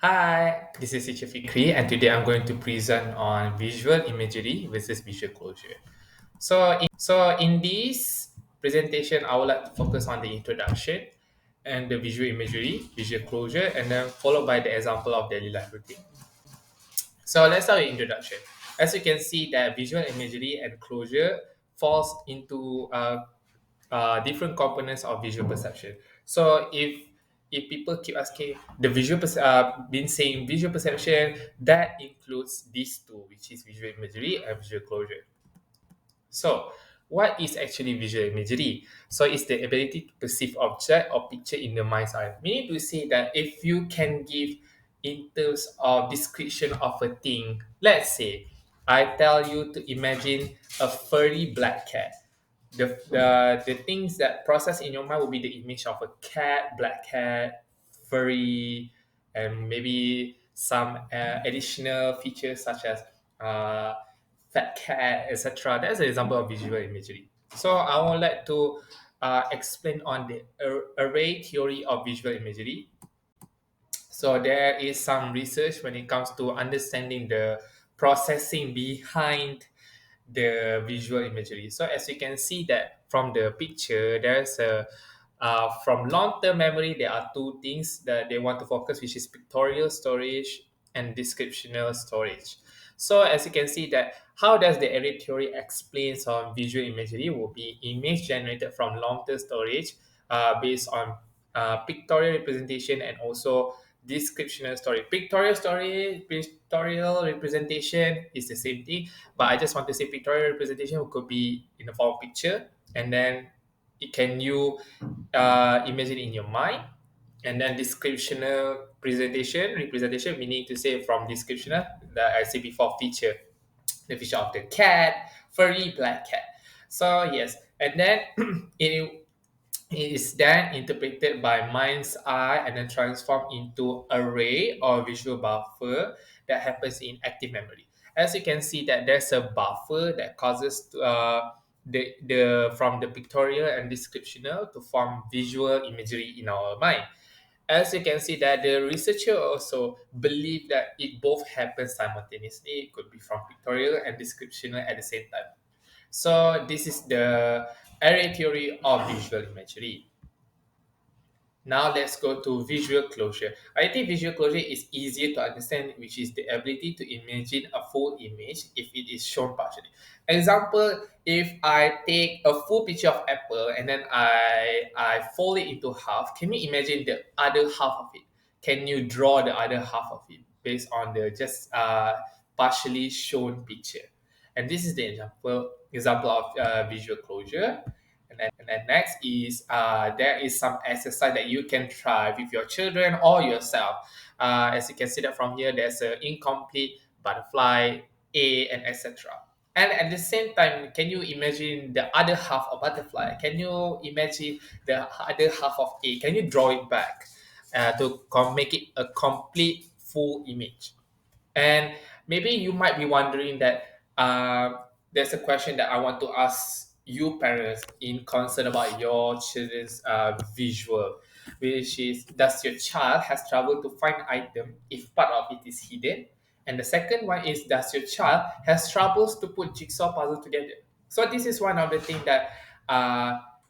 Hi, this is Teacher Fiqry, and today I'm going to present on visual imagery versus visual closure. So in this presentation, I would like to focus on the introduction and the visual imagery, visual closure, and then followed by the example of daily life routine. So let's start with introduction. As you can see, that visual imagery and closure falls into different components of visual perception. So if people keep asking been saying visual perception, that includes these two, which is visual imagery and visual closure. So, what is actually visual imagery? So, it's the ability to perceive object or picture in the mind's eye. Meaning to say that if you can give in terms of description of a thing, let's say I tell you to imagine a furry black cat. The things that process in your mind will be the image of a cat, black cat, furry, and maybe some additional features such as uh, fat cat, etc. That's an example of visual imagery. So I would like to explain on the array theory of visual imagery. So there is some research when it comes to understanding the processing behind the visual imagery. So as you can see that from the picture, there's a from long-term memory, there are two things that they want to focus, which is pictorial storage and descriptional storage. So as you can see that how does the array theory explains on visual imagery will be image generated from long-term storage based on pictorial representation and also descriptional story. Pictorial representation is the same thing, but I just want to say pictorial representation could be in the form of picture, and then it can you imagine in your mind, and then descriptional representation meaning to say from descriptional that I said before feature, the feature of the cat, furry black cat. So yes, and then it it is then interpreted by mind's eye and then transformed into array or visual buffer that happens in active memory. As you can see that there's a buffer that causes the from the pictorial and descriptional to form visual imagery in our mind. As you can see that the researcher also believe that it both happens simultaneously. It could be from pictorial and descriptional at the same time. So this is the array theory of visual imagery. Now let's go to visual closure. I think visual closure is easier to understand, which is the ability to imagine a full image if it is shown partially. Example, if I take a full picture of apple and then I fold it into half, can you imagine the other half of it? Can you draw the other half of it based on the just partially shown picture? And this is the example of visual closure. And then next is there is some exercise that you can try with your children or yourself. As you can see that from here, there's an incomplete butterfly, A, and etc. And at the same time, can you imagine the other half of butterfly? Can you imagine the other half of A? Can you draw it back to make it a complete full image? And maybe you might be wondering that there's a question that I want to ask you parents in concern about your children's visual, which is does your child has trouble to find item if part of it is hidden? And the second one is does your child has troubles to put jigsaw puzzle together? So this is one of the things that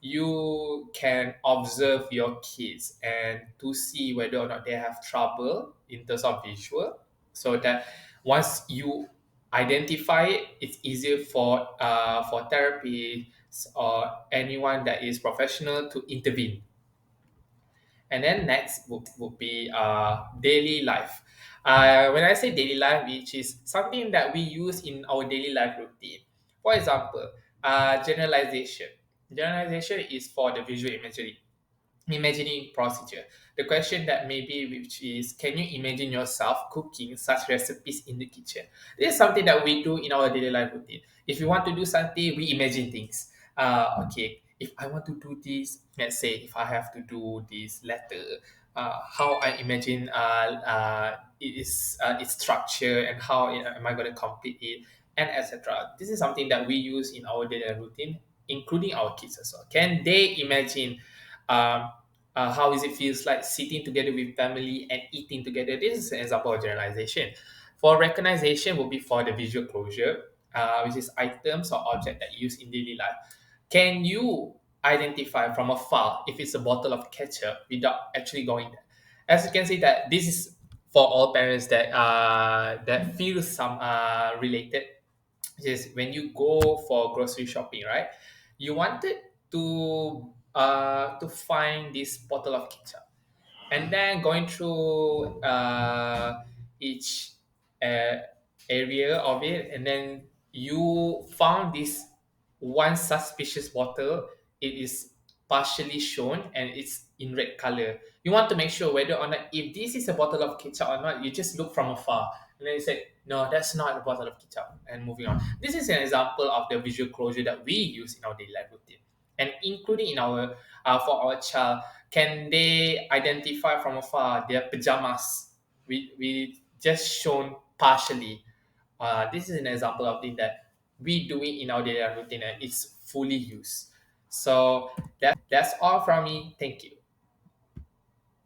you can observe your kids and to see whether or not they have trouble in terms of visual, so that once you identify it, it's easier for therapists or anyone that is professional to intervene. And then next would be daily life. When I say daily life, which is something that we use in our daily life routine. For example, generalization. Generalization is for the visual imagery, imagining procedure. The question that maybe which is, can you imagine yourself cooking such recipes in the kitchen? This is something that we do in our daily life routine. If we want to do something, we imagine things. Okay, if I want to do this, let's say if I have to do this letter, how I imagine its structure and how am I going to complete it, and etc. This is something that we use in our daily routine, including our kids as well. Can they imagine um, how is it feels like sitting together with family and eating together. This is an example of generalization. For recognition will be for the visual closure, which is items or object that you use in daily life. Can you identify from afar if it's a bottle of ketchup without actually going there? As you can see that this is for all parents that feel some related, is when you go for grocery shopping, right? You wanted to find this bottle of ketchup, and then going through each uh, area of it, and then you found this one suspicious bottle. It is partially shown and it's in red color. You want to make sure whether or not if this is a bottle of ketchup or not. You just look from afar and then you say, no, that's not a bottle of ketchup, and moving on. This is an example of the visual closure that we use in our daily life routine, and including in our for our child. Can they identify from afar their pajamas? We just shown partially. This is an example of thing that we do it in our daily routine and it's fully used. So that's all from me. Thank you.